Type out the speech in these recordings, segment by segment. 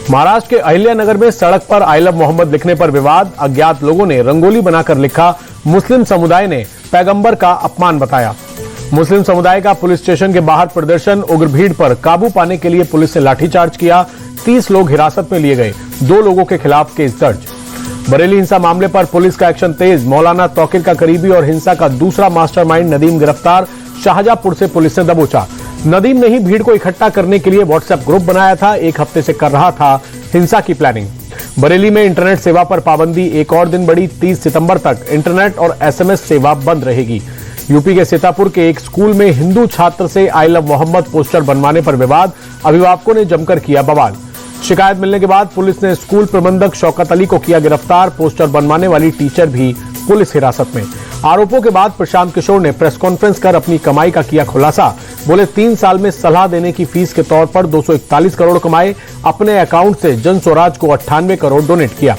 महाराष्ट्र के अहिल्यानगर में सड़क पर आई लव मोहम्मद लिखने पर विवाद। अज्ञात लोगों ने रंगोली बनाकर लिखा। मुस्लिम समुदाय ने पैगंबर का अपमान बताया। मुस्लिम समुदाय का पुलिस स्टेशन के बाहर प्रदर्शन। उग्र भीड़ पर काबू पाने के लिए पुलिस ने लाठीचार्ज किया। 30 लोग हिरासत में लिए गए। 2 लोगों के खिलाफ केस दर्ज। बरेली हिंसा मामले पर पुलिस का एक्शन तेज। मौलाना तौकीर का करीबी और हिंसा का दूसरा मास्टरमाइंड नदीम गिरफ्तार। शाहजहांपुर से पुलिस ने दबोचा। नदीम ने ही भीड़ को इकट्ठा करने के लिए व्हाट्सएप ग्रुप बनाया था। 1 हफ्ते से कर रहा था हिंसा की प्लानिंग। बरेली में इंटरनेट सेवा पर पाबंदी एक और दिन बढ़ी। 30 सितंबर तक इंटरनेट और एसएमएस सेवा बंद रहेगी। यूपी के सीतापुर के एक स्कूल में हिंदू छात्र से आई लव मोहम्मद पोस्टर बनवाने पर विवाद। अभिभावकों ने जमकर किया बवाल। शिकायत मिलने के बाद पुलिस ने स्कूल प्रबंधक शौकत अली को किया गिरफ्तार। पोस्टर बनवाने वाली टीचर भी पुलिस हिरासत में। आरोपों के बाद प्रशांत किशोर ने प्रेस कॉन्फ्रेंस कर अपनी कमाई का किया खुलासा। बोले 3 साल में सलाह देने की फीस के तौर पर 241 करोड़ कमाए। अपने अकाउंट से जन स्वराज को 98 करोड़ डोनेट किया।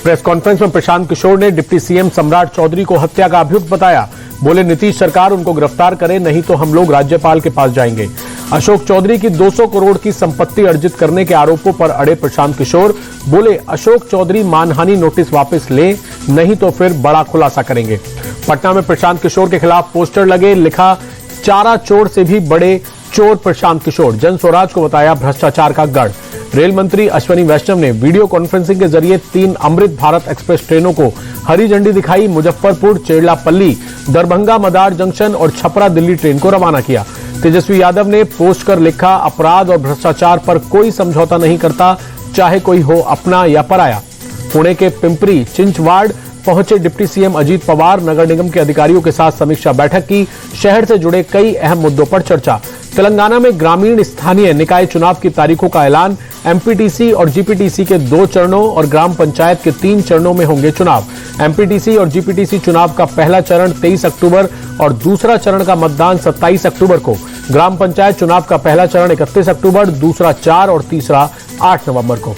प्रेस कॉन्फ्रेंस में प्रशांत किशोर ने डिप्टी सीएम सम्राट चौधरी को हत्या का अभियुक्त बताया। बोले नीतीश सरकार उनको गिरफ्तार करे, नहीं तो हम लोग राज्यपाल के पास जाएंगे। अशोक चौधरी की 200 करोड़ की संपत्ति अर्जित करने के आरोपों पर अड़े प्रशांत किशोर। बोले अशोक चौधरी मानहानि नोटिस वापस ले, नहीं तो फिर बड़ा खुलासा करेंगे। पटना में प्रशांत किशोर के खिलाफ पोस्टर लगे। लिखा चारा चोर से भी बड़े चोर प्रशांत किशोर। जन स्वराज को बताया भ्रष्टाचार का गढ़। रेल मंत्री अश्विनी वैष्णव ने वीडियो कॉन्फ्रेंसिंग के जरिए 3 अमृत भारत एक्सप्रेस ट्रेनों को हरी झंडी दिखाई। मुजफ्फरपुर, चेरलापल्ली, दरभंगा मदार जंक्शन और छपरा दिल्ली ट्रेन को रवाना किया। तेजस्वी यादव ने पोस्ट कर लिखा अपराध और भ्रष्टाचार पर कोई समझौता नहीं करता, चाहे कोई हो अपना या पराया। पुणे के पिंपरी चिंचवाड़ पहुंचे डिप्टी सीएम अजीत पवार। नगर निगम के अधिकारियों के साथ समीक्षा बैठक की। शहर से जुड़े कई अहम मुद्दों पर चर्चा। तेलंगाना में ग्रामीण स्थानीय निकाय चुनाव की तारीखों का ऐलान। एमपीटीसी और जीपीटीसी के 2 चरणों और ग्राम पंचायत के 3 चरणों में होंगे चुनाव। एमपीटीसी और जीपीटीसी चुनाव का पहला चरण 23 अक्टूबर और दूसरा चरण का मतदान 27 अक्टूबर को। ग्राम पंचायत चुनाव का पहला चरण 31 अक्टूबर, दूसरा 4 और तीसरा 8 नवंबर को।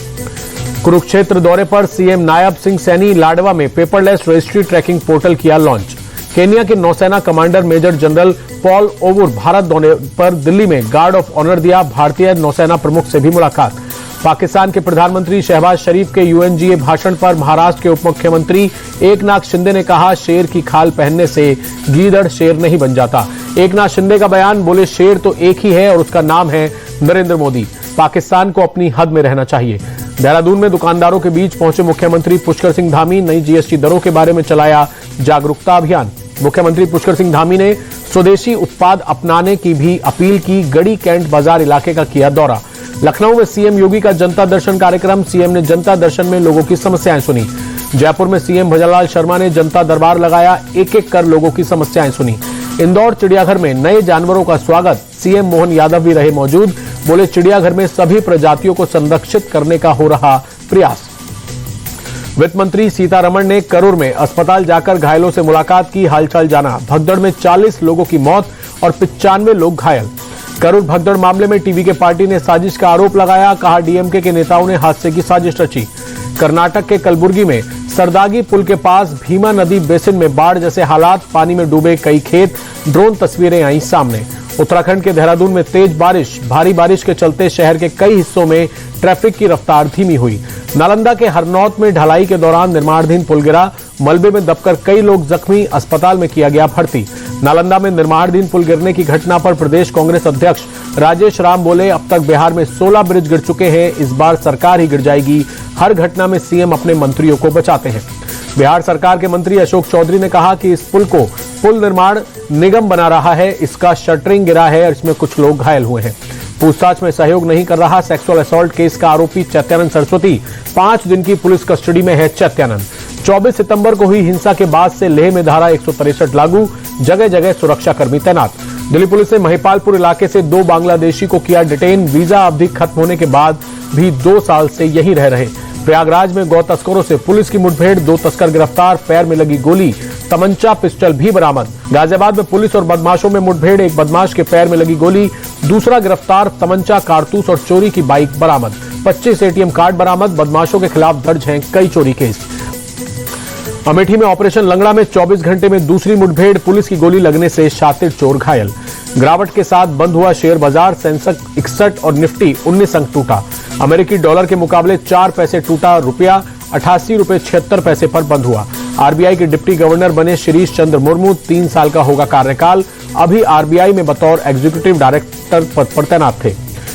कुरुक्षेत्र दौरे पर सीएम नायब सिंह सैनी। लाडवा में पेपरलेस रजिस्ट्री ट्रैकिंग पोर्टल किया लॉन्च। केन्या के नौसेना commander major general Paul Owuor Bharat दौरे पर दिल्ली में गार्ड ऑफ ऑनर दिया। भारतीय नौसेना प्रमुख से भी मुलाकात। पाकिस्तान के प्रधानमंत्री शहबाज शरीफ के यूएनजीए भाषण पर महाराष्ट्र के उप मुख्यमंत्री एकनाथ शिंदे ने कहा शेर की खाल पहनने से गीदड़ शेर नहीं बन जाता। एकनाथ शिंदे का बयान। बोले शेर तो एक ही है और उसका नाम है नरेंद्र मोदी। पाकिस्तान को अपनी हद में रहना चाहिए। देहरादून में दुकानदारों के बीच पहुंचे मुख्यमंत्री पुष्कर सिंह धामी। नई जीएसटी दरों के बारे में चलाया जागरूकता अभियान। मुख्यमंत्री पुष्कर सिंह धामी ने स्वदेशी उत्पाद अपनाने की भी अपील की। गढ़ी कैंट बाजार इलाके का किया दौरा। लखनऊ में सीएम योगी का जनता दर्शन कार्यक्रम। सीएम ने जनता दर्शन में लोगों की समस्याएं सुनी। जयपुर में सीएम भजनलाल शर्मा ने जनता दरबार लगाया। एक-एक कर लोगों की समस्याएं सुनी। इंदौर चिड़ियाघर में नए जानवरों का स्वागत। सीएम मोहन यादव भी रहे मौजूद। बोले चिड़ियाघर में सभी प्रजातियों को संरक्षित करने का हो रहा प्रयास। वित्त मंत्री सीतारमण ने करूर में अस्पताल जाकर घायलों से मुलाकात की, हालचाल जाना। भगदड़ में 40 लोगों की मौत और 95 लोग घायल। करूर भगदड़ मामले में टीवी के पार्टी ने साजिश का आरोप लगाया। कहा डीएमके के नेताओं ने हादसे की साजिश रची। कर्नाटक के कलबुर्गी में सरदागी पुल के पास भीमा नदी बेसिन में बाढ़ जैसे हालात। पानी में डूबे कई खेत। ड्रोन तस्वीरें आई सामने। उत्तराखंड के देहरादून में तेज बारिश। भारी बारिश के चलते शहर के कई हिस्सों में ट्रैफिक की रफ्तार धीमी हुई। नालंदा के हरनौत में ढलाई के दौरान निर्माणाधीन पुल गिरा। मलबे में दबकर कई लोग जख्मी। अस्पताल में किया गया भर्ती। नालंदा में निर्माणाधीन पुल गिरने की घटना पर प्रदेश कांग्रेस अध्यक्ष राजेश राम बोले अब तक बिहार में 16 ब्रिज गिर चुके हैं। इस बार सरकार ही गिर जाएगी। हर घटना में सीएम अपने मंत्रियों को बचाते हैं। बिहार सरकार के मंत्री अशोक चौधरी ने कहा कि इस पुल को पुल निर्माण निगम बना रहा है। इसका शटरिंग गिरा है और इसमें कुछ लोग घायल हुए हैं। पूछताछ में सहयोग नहीं कर रहा। सेक्सुअल असॉल्ट केस का आरोपी चैत्यानंद सरस्वती 5 दिन की पुलिस कस्टडी में है। चैत्यानंद 24 सितंबर को हुई हिंसा के बाद से लेह में धारा 163 लागू। जगह जगह सुरक्षाकर्मी तैनात। दिल्ली पुलिस ने महिपालपुर इलाके से 2 बांग्लादेशी को किया डिटेन। वीजा अवधि खत्म होने के बाद भी 2 साल से यहीं रह रहे। प्रयागराज में गौ तस्करों से पुलिस की मुठभेड़। 2 तस्कर गिरफ्तार। पैर में लगी गोली। तमंचा पिस्टल भी बरामद। गाजियाबाद में पुलिस और बदमाशों में मुठभेड़। एक बदमाश के पैर में लगी गोली। दूसरा गिरफ्तार। तमंचा, कारतूस और चोरी की बाइक बरामद। 25 एटीएम कार्ड बरामद। बदमाशों के खिलाफ दर्ज हैं कई चोरी केस। अमेठी में ऑपरेशन लंगड़ा में 24 घंटे में दूसरी मुठभेड़। पुलिस की गोली लगने से शातिर चोर घायल। गिरावट के साथ बंद हुआ शेयर बाजार। सेंसेक्स 61 और निफ्टी 19 अंक टूटा। अमेरिकी डॉलर के मुकाबले 4 पैसे टूटा रुपया 88 रुपये 76 पैसे पर बंद हुआ। आरबीआई के डिप्टी गवर्नर बने शिरीष चंद्र मुर्मू, 3 साल का होगा कार्यकाल। अभी आरबीआई में बतौर एग्जीक्यूटिव डायरेक्टर पद पर तैनात थे।